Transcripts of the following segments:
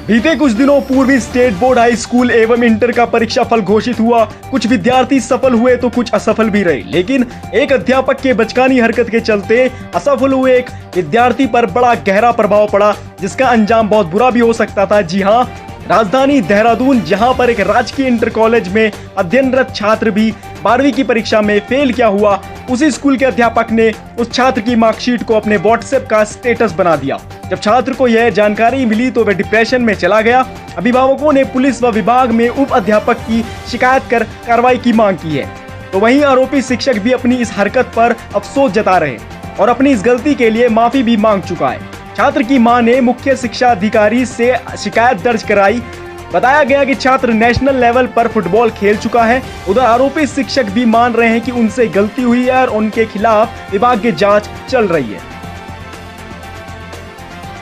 बीते कुछ दिनों पूर्वी स्टेट बोर्ड हाई स्कूल एवं इंटर का परीक्षा फल घोषित हुआ। कुछ विद्यार्थी सफल हुए तो कुछ असफल भी रहे, लेकिन एक अध्यापक के बचकानी हरकत के चलते असफल हुए एक विद्यार्थी पर बड़ा गहरा प्रभाव पड़ा, जिसका अंजाम बहुत बुरा भी हो सकता था। जी हाँ, राजधानी देहरादून, जहां पर एक राजकीय इंटर कॉलेज में अध्ययनरत छात्र भी 12वीं की परीक्षा में फेल क्या हुआ, उसी स्कूल के अध्यापक ने उस छात्र की मार्कशीट को अपने व्हाट्सएप का स्टेटस बना दिया। जब छात्र को यह जानकारी मिली तो वह डिप्रेशन में चला गया। अभिभावकों ने पुलिस व विभाग में उप अध्यापक की शिकायत कर कार्रवाई की मांग की है। तो वहीं आरोपी शिक्षक भी अपनी इस हरकत पर अफसोस जता रहे और अपनी इस गलती के लिए माफी भी मांग चुका है। छात्र की मां ने मुख्य शिक्षा अधिकारी से शिकायत दर्ज कराई। बताया गया कि छात्र नेशनल लेवल पर फुटबॉल खेल चुका है। उधर आरोपी शिक्षक भी मान रहे हैं कि उनसे गलती हुई है और उनके खिलाफ विभाग की जांच चल रही है।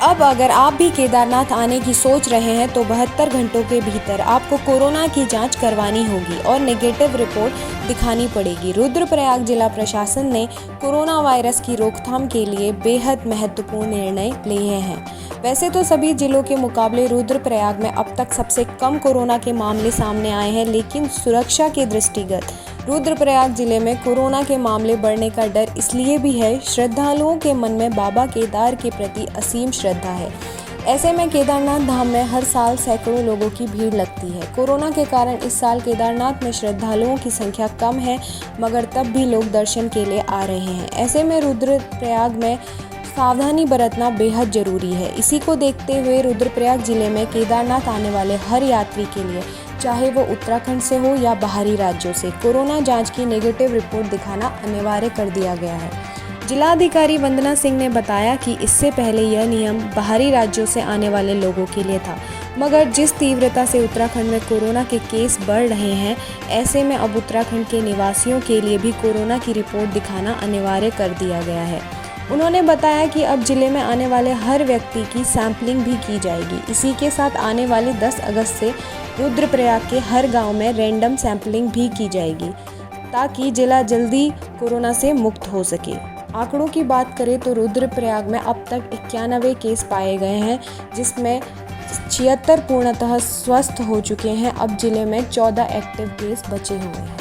अब अगर आप भी केदारनाथ आने की सोच रहे हैं तो 72 घंटों के भीतर आपको कोरोना की जांच करवानी होगी और नेगेटिव रिपोर्ट दिखानी पड़ेगी। रुद्रप्रयाग जिला प्रशासन ने कोरोना वायरस की रोकथाम के लिए बेहद महत्वपूर्ण निर्णय लिए हैं। वैसे तो सभी जिलों के मुकाबले रुद्रप्रयाग में अब तक सबसे कम कोरोना के मामले सामने आए हैं, लेकिन सुरक्षा के दृष्टिगत रुद्रप्रयाग जिले में कोरोना के मामले बढ़ने का डर इसलिए भी है, श्रद्धालुओं के मन में बाबा केदार के प्रति असीम श्रद्धा है। ऐसे में केदारनाथ धाम में हर साल सैकड़ों लोगों की भीड़ लगती है। कोरोना के कारण इस साल केदारनाथ में श्रद्धालुओं की संख्या कम है, मगर तब भी लोग दर्शन के लिए आ रहे हैं। ऐसे में रुद्रप्रयाग में सावधानी बरतना बेहद जरूरी है। इसी को देखते हुए रुद्रप्रयाग जिले में केदारनाथ आने वाले हर यात्री के लिए, चाहे वो उत्तराखंड से हो या बाहरी राज्यों से, कोरोना जांच की नेगेटिव रिपोर्ट दिखाना अनिवार्य कर दिया गया है। जिलाधिकारी वंदना सिंह ने बताया कि इससे पहले यह नियम बाहरी राज्यों से आने वाले लोगों के लिए था, मगर जिस तीव्रता से उत्तराखंड में कोरोना के केस बढ़ रहे हैं, ऐसे में अब उत्तराखंड के निवासियों के लिए भी कोरोना की रिपोर्ट दिखाना अनिवार्य कर दिया गया है। उन्होंने बताया कि अब जिले में आने वाले हर व्यक्ति की सैंपलिंग भी की जाएगी। इसी के साथ आने वाले 10 अगस्त से रुद्रप्रयाग के हर गांव में रैंडम सैंपलिंग भी की जाएगी, ताकि जिला जल्दी कोरोना से मुक्त हो सके। आंकड़ों की बात करें तो रुद्रप्रयाग में अब तक 91 केस पाए गए हैं, जिसमें 76 पूर्णतः स्वस्थ हो चुके हैं। अब जिले में 14 एक्टिव केस बचे हुए हैं।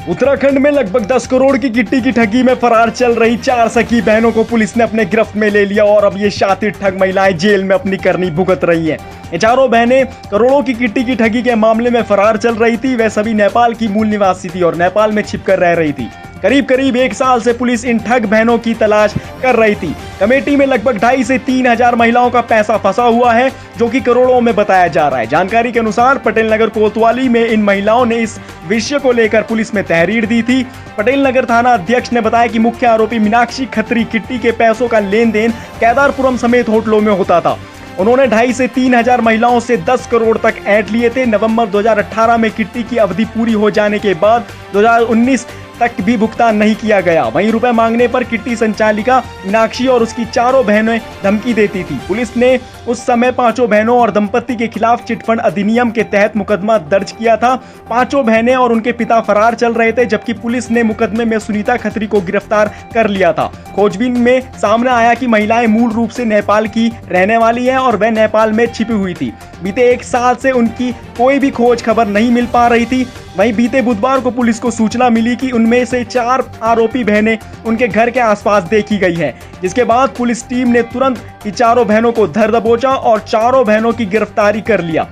उत्तराखंड में लगभग 10 करोड़ की किट्टी की ठगी में फरार चल रही 4 सखी बहनों को पुलिस ने अपने गिरफ्त में ले लिया और अब ये शातिर ठग महिलाएं जेल में अपनी करनी भुगत रही हैं। ये चारों बहनें करोड़ों की किट्टी की ठगी के मामले में फरार चल रही थी। वह सभी नेपाल की मूल निवासी थी और नेपाल में छिपकर रह रही थी। करीब 1 साल से पुलिस इन ठग बहनों की तलाश कर रही थी। कमेटी में लगभग 2,500 से 3,000 महिलाओं का पैसा फंसा हुआ है, जो कि करोड़ों में बताया जा रहा है। जानकारी के अनुसार पटेल नगर कोतवाली में इन महिलाओं ने इस विषय को लेकर पुलिस में तहरीर दी थी। पटेल नगर थाना अध्यक्ष ने बताया कि मुख्य आरोपी मीनाक्षी खत्री किट्टी के पैसों का लेन देन केदारपुरम समेत होटलों में होता था। उन्होंने 2,500 से 3,000 महिलाओं से 10 करोड़ तक ऐंठ लिए थे। नवंबर 2018 में किट्टी की अवधि पूरी हो जाने के बाद 2019 तक भी भुगतान नहीं किया गया। वहीं रुपए मांगने पर किट्टी संचालिका मीनाक्षी और उसकी चारों बहनें धमकी देती थी। पुलिस ने उस समय 5 बहनों और दंपति के खिलाफ चिटफंड अधिनियम के तहत मुकदमा दर्ज किया था। 5 बहनें और उनके पिता फरार चल रहे थे, जबकि पुलिस ने मुकदमे में सुनीता खत्री को गिरफ्तार कर लिया था। खोजबीन में सामने आया कि महिलाएं मूल रूप से नेपाल की रहने वाली हैं और वह नेपाल में छिपी हुई थी। बीते 1 साल से उनकी कोई भी खोज खबर नहीं मिल पा रही थी। वहीं बीते बुधवार को पुलिस को सूचना मिली कि उनमें से 4 आरोपी बहनें उनके घर के आसपास देखी गई हैं, जिसके बाद पुलिस टीम ने तुरंत ही चारों बहनों को धर दबोचा और चारों बहनों की गिरफ्तारी कर लिया।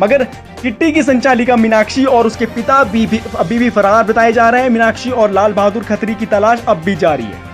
मगर किट्टी की संचालिका मीनाक्षी और उसके पिता अभी भी फरार बताए जा रहे हैं। मीनाक्षी और लाल बहादुर खत्री की तलाश अब भी जारी है।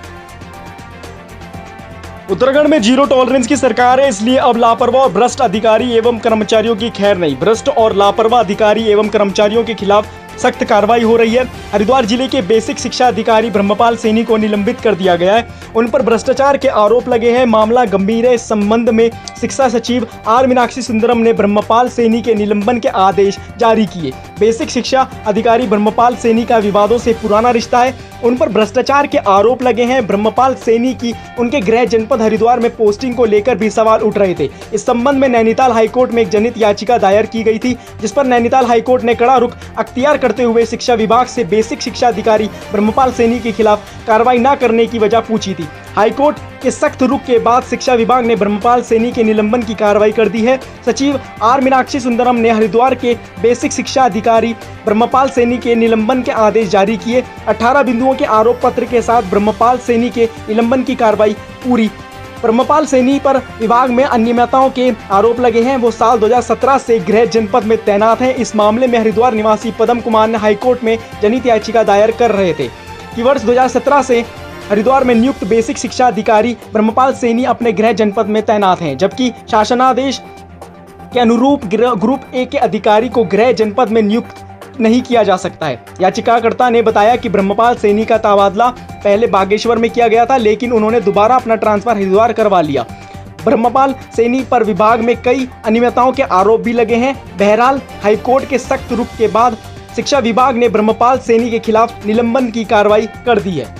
उत्तराखंड में जीरो टॉलरेंस की सरकार है, इसलिए अब लापरवाह और भ्रष्ट अधिकारी एवं कर्मचारियों की खैर नहीं। भ्रष्ट और लापरवाह अधिकारी एवं कर्मचारियों के खिलाफ सख्त कार्रवाई हो रही है। हरिद्वार जिले के बेसिक शिक्षा अधिकारी ब्रह्मपाल सैनी को निलंबित कर दिया गया है। उन पर भ्रष्टाचार के आरोप लगे हैं। मामला गंभीर है। इस संबंध में शिक्षा सचिव आर मीनाक्षी सुंदरम ने ब्रह्मपाल सैनी के निलंबन के आदेश जारी किए। बेसिक शिक्षा अधिकारी ब्रह्मपाल सैनी का विवादों से पुराना रिश्ता है। उन पर भ्रष्टाचार के आरोप लगे हैं। ब्रह्मपाल सैनी की उनके गृह जनपद हरिद्वार में पोस्टिंग को लेकर भी सवाल उठ रहे थे। इस संबंध में नैनीताल हाईकोर्ट में एक जनहित याचिका दायर की गई थी, जिस पर नैनीताल हाईकोर्ट ने कड़ा रुख अख्तियार करते हुए शिक्षा विभाग से बेसिक शिक्षा अधिकारी ब्रह्मपाल सैनी के खिलाफ कार्रवाई न करने की वजह पूछी थी। हाईकोर्ट के सख्त रुख के बाद शिक्षा विभाग ने ब्रह्मपाल सैनी के निलंबन की कार्रवाई कर दी है। सचिव आर मीनाक्षी सुंदरम ने हरिद्वार के बेसिक शिक्षा अधिकारी ब्रह्मपाल सैनी के निलंबन के आदेश जारी किए। 18 बिंदुओं के आरोप पत्र के साथ ब्रह्मपाल सैनी के निलंबन की कार्रवाई पूरी। ब्रह्मपाल सैनी पर विभाग में अनियमितताओं के आरोप लगे हैं। वो साल 2017 से गृह जनपद में तैनात हैं। इस मामले में हरिद्वार निवासी पदम कुमार ने हाईकोर्ट में जनहित याचिका दायर कर रहे थे कि वर्ष 2017 से हरिद्वार में नियुक्त बेसिक शिक्षा अधिकारी ब्रह्मपाल सैनी अपने गृह जनपद में तैनात हैं, जबकि शासनादेश के अनुरूप ग्रुप ए के अधिकारी को गृह जनपद में नियुक्त नहीं किया जा सकता है। याचिकाकर्ता ने बताया कि ब्रह्मपाल सैनी का तबादला पहले बागेश्वर में किया गया था, लेकिन उन्होंने दोबारा अपना ट्रांसफर हरिद्वार करवा लिया। ब्रह्मपाल सैनी पर विभाग में कई अनियमितताओं के आरोप भी लगे हैं। बहरहाल हाईकोर्ट के सख्त रुख के बाद शिक्षा विभाग ने ब्रह्मपाल सैनी के खिलाफ निलंबन की कार्रवाई कर दी है।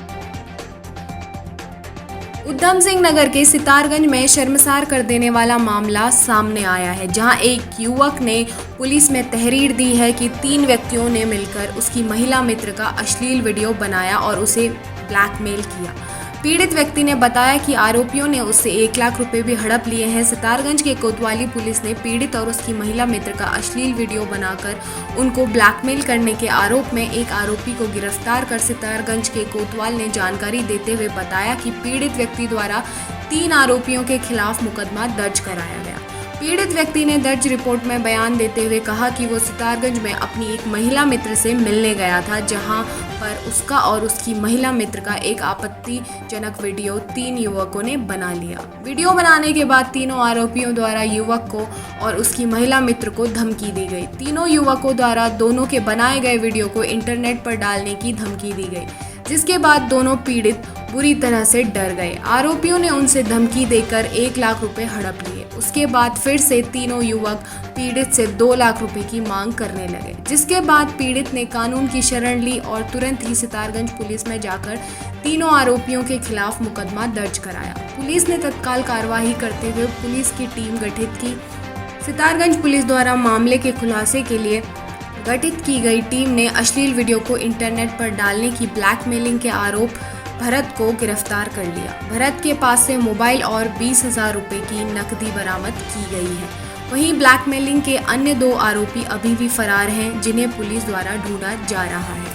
उधम सिंह नगर के सितारगंज में शर्मसार कर देने वाला मामला सामने आया है, जहां एक युवक ने पुलिस में तहरीर दी है कि 3 व्यक्तियों ने मिलकर उसकी महिला मित्र का अश्लील वीडियो बनाया और उसे ब्लैकमेल किया। पीड़ित व्यक्ति ने बताया कि आरोपियों ने उससे 1 लाख रुपए भी हड़प लिए हैं। सितारगंज के कोतवाली पुलिस ने पीड़ित और उसकी महिला मित्र का अश्लील वीडियो बनाकर उनको ब्लैकमेल करने के आरोप में एक आरोपी को गिरफ्तार कर सितारगंज के कोतवाल ने जानकारी देते हुए बताया कि पीड़ित व्यक्ति द्वारा 3 आरोपियों के खिलाफ मुकदमा दर्ज कराया गया। पीड़ित व्यक्ति ने दर्ज रिपोर्ट में बयान देते हुए कहा कि वो सितारगंज में अपनी एक महिला मित्र से मिलने गया था, जहां पर उसका और उसकी महिला मित्र का एक आपत्तिजनक वीडियो 3 युवकों ने बना लिया। वीडियो बनाने के बाद तीनों आरोपियों द्वारा युवक को और उसकी महिला मित्र को धमकी दी गई। तीनों युवकों द्वारा दोनों के बनाए गए वीडियो को इंटरनेट पर डालने की धमकी दी गई, जिसके बाद दोनों पीड़ित बुरी तरह से डर गए। आरोपियों ने उनसे धमकी देकर 1 लाख रुपए हड़प लिए। उसके बाद फिर से तीनों युवक पीड़ित से 2 लाख रुपए की मांग करने लगे, जिसके बाद पीड़ित ने कानून की शरण ली और तुरंत ही सितारगंज पुलिस में जाकर तीनों आरोपियों के खिलाफ मुकदमा दर्ज कराया। पुलिस ने तत्काल कार्रवाई करते हुए पुलिस की टीम गठित की। सितारगंज पुलिस द्वारा मामले के खुलासे के लिए गठित की गई टीम ने अश्लील वीडियो को इंटरनेट पर डालने की ब्लैकमेलिंग के आरोप भरत को गिरफ्तार कर लिया। भरत के पास से मोबाइल और 20,000 रुपए की नकदी बरामद की गई है। वहीं ब्लैकमेलिंग के अन्य 2 आरोपी अभी भी फरार हैं, जिन्हें पुलिस द्वारा ढूंढा जा रहा है।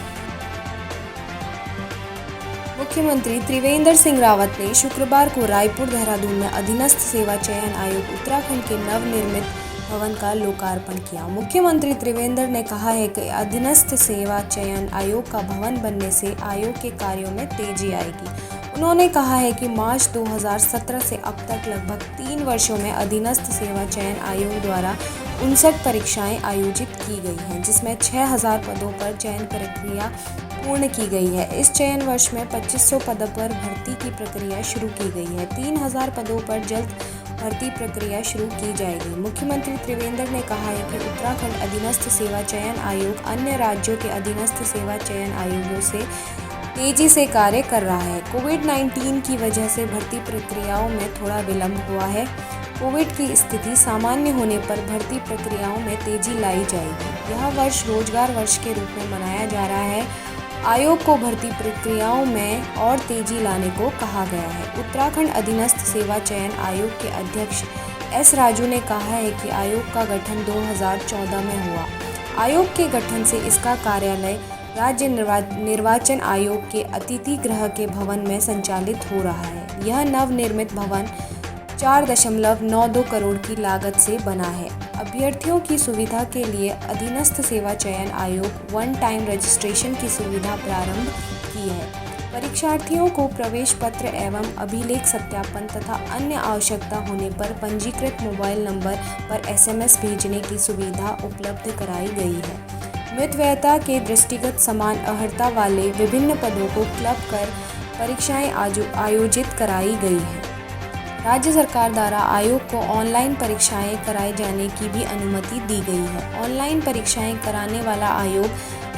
मुख्यमंत्री त्रिवेंद्र सिंह रावत ने शुक्रवार को रायपुर देहरादून में अधीनस्थ सेवा चयन आयोग उत्तराखंड के नवनिर्मित भवन का लोकार्पण किया। मुख्यमंत्री त्रिवेंद्र ने कहा है कि अधीनस्थ सेवा चयन आयोग का भवन बनने से आयोग के कार्यों में तेजी आएगी। उन्होंने कहा है कि मार्च 2017 से अब तक लगभग 3 वर्षों में अधीनस्थ सेवा चयन आयोग द्वारा 59 परीक्षाएं आयोजित की गई हैं, जिसमें 6,000 पदों पर चयन प्रक्रिया पूर्ण की गई है। इस चयन वर्ष में 2500 पदों पर भर्ती की प्रक्रिया शुरू की गई है। 3,000 पदों पर जल्द भर्ती प्रक्रिया शुरू की जाएगी। मुख्यमंत्री त्रिवेंद्र ने कहा है कि उत्तराखंड अधीनस्थ सेवा चयन आयोग अन्य राज्यों के अधीनस्थ सेवा चयन आयोगों से तेजी से कार्य कर रहा है। कोविड-19 की वजह से भर्ती प्रक्रियाओं में थोड़ा विलंब हुआ है। कोविड की स्थिति सामान्य होने पर भर्ती प्रक्रियाओं में तेजी लाई जाएगी। यह वर्ष रोजगार वर्ष के रूप में मनाया जा रहा है। आयोग को भर्ती प्रक्रियाओं में और तेजी लाने को कहा गया है। उत्तराखंड अधीनस्थ सेवा चयन आयोग के अध्यक्ष एस राजू ने कहा है कि आयोग का गठन 2014 में हुआ। आयोग के गठन से इसका कार्यालय राज्य निर्वाचन आयोग के अतिथि गृह के भवन में संचालित हो रहा है। यह नवनिर्मित भवन 4.92 करोड़ की लागत से बना है। अभ्यर्थियों की सुविधा के लिए अधीनस्थ सेवा चयन आयोग वन टाइम रजिस्ट्रेशन की सुविधा प्रारंभ की है। परीक्षार्थियों को प्रवेश पत्र एवं अभिलेख सत्यापन तथा अन्य आवश्यकता होने पर पंजीकृत मोबाइल नंबर पर SMS भेजने की सुविधा उपलब्ध कराई गई है। मितव्ययता के दृष्टिगत समान अर्हता वाले विभिन्न पदों को क्लब कर परीक्षाएं आयोजित कराई गई है। राज्य सरकार द्वारा आयोग को ऑनलाइन परीक्षाएं कराए जाने की भी अनुमति दी गई है। ऑनलाइन परीक्षाएं कराने वाला आयोग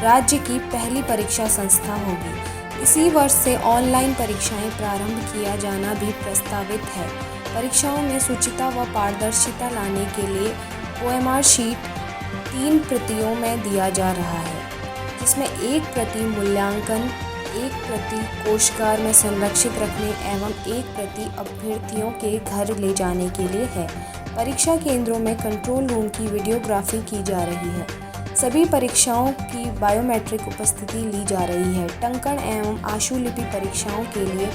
राज्य की पहली परीक्षा संस्था होगी। इसी वर्ष से ऑनलाइन परीक्षाएं प्रारंभ किया जाना भी प्रस्तावित है। परीक्षाओं में शुचिता व पारदर्शिता लाने के लिए OMR शीट 3 प्रतियों में दिया जा रहा है। जिसमें एक प्रति मूल्यांकन, एक प्रति कोषागार में संरक्षित रखने एवं एक प्रति अभ्यर्थियों के घर ले जाने के लिए है। परीक्षा केंद्रों में कंट्रोल रूम की वीडियोग्राफी की जा रही है। सभी परीक्षाओं की बायोमेट्रिक उपस्थिति ली जा रही है। टंकण एवं आशुलिपि परीक्षाओं के लिए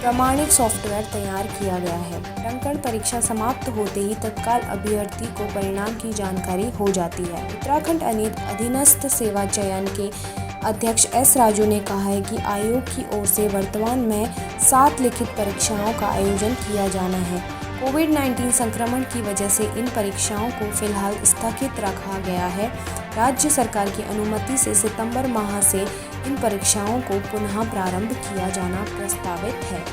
प्रमाणित सॉफ्टवेयर तैयार किया गया है। टंकण परीक्षा समाप्त होते ही तत्काल अभ्यर्थी को परिणाम की जानकारी हो जाती है। उत्तराखंड अधीनस्थ सेवा चयन के अध्यक्ष एस राजू ने कहा है कि आयोग की ओर से वर्तमान में 7 लिखित परीक्षाओं का आयोजन किया जाना है। कोविड-19 संक्रमण की वजह से इन परीक्षाओं को फिलहाल स्थगित रखा गया है। राज्य सरकार की अनुमति से सितंबर माह से इन परीक्षाओं को पुनः प्रारंभ किया जाना प्रस्तावित है।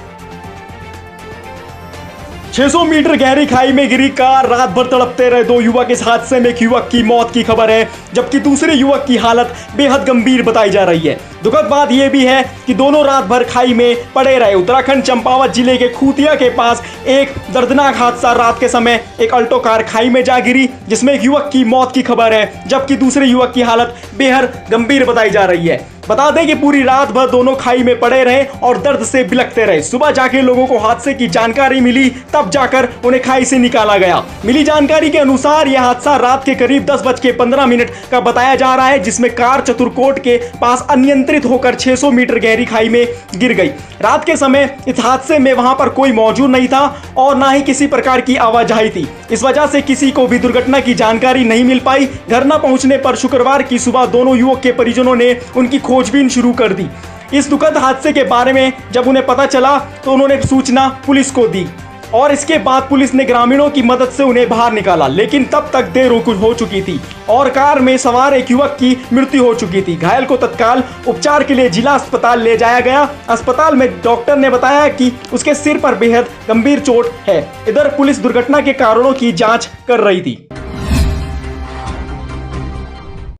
600 मीटर गहरी खाई में गिरी कार, रात भर तड़पते रहे 2 युवक। इस हादसे में एक युवक की मौत की खबर है, जबकि दूसरे युवक की हालत बेहद गंभीर बताई जा रही है। दुखद बात यह भी है कि दोनों रात भर खाई में पड़े रहे। उत्तराखंड चंपावत जिले के खूतिया के पास एक दर्दनाक हादसा, रात के समय एक अल्टो कार खाई में जा गिरी, जिसमें एक युवक की मौत की खबर है, जबकि दूसरे युवक की हालत बेहद गंभीर बताई जा रही है। बता दें कि पूरी रात भर दोनों खाई में पड़े रहे और दर्द से बिलखते रहे। सुबह जाके लोगों को हादसे की जानकारी मिली, तब जाकर उन्हें खाई से निकाला गया। मिली जानकारी के अनुसार यह हादसा रात के करीब 10:15 का बताया जा रहा है, जिसमें कार चतुरकोट के पास अनियंत्रित होकर 600 मीटर गहरी खाई में गिर गई। रात के समय इस हादसे में वहां पर कोई मौजूद नहीं था और ना ही किसी प्रकार की आवाजाही थी। इस वजह से किसी को भी दुर्घटना की जानकारी नहीं मिल पाई। घर न पहुंचने पर शुक्रवार की सुबह दोनों युवक के परिजनों ने उनकी खोजबीन शुरू कर दी। इस दुखद हादसे के बारे में जब उन्हें पता चला तो उन्होंने सूचना पुलिस को दी और इसके बाद पुलिस ने ग्रामीणों की मदद से उन्हें बाहर निकाला, लेकिन तब तक देर हो चुकी थी और कार में सवार एक युवक की मृत्यु हो चुकी थी। घायल को तत्काल उपचार के लिए जिला अस्पताल ले जाया गया। अस्पताल में डॉक्टर ने बताया कि उसके सिर पर बेहद गंभीर चोट है। इधर पुलिस दुर्घटना के कारणों की जांच कर रही थी।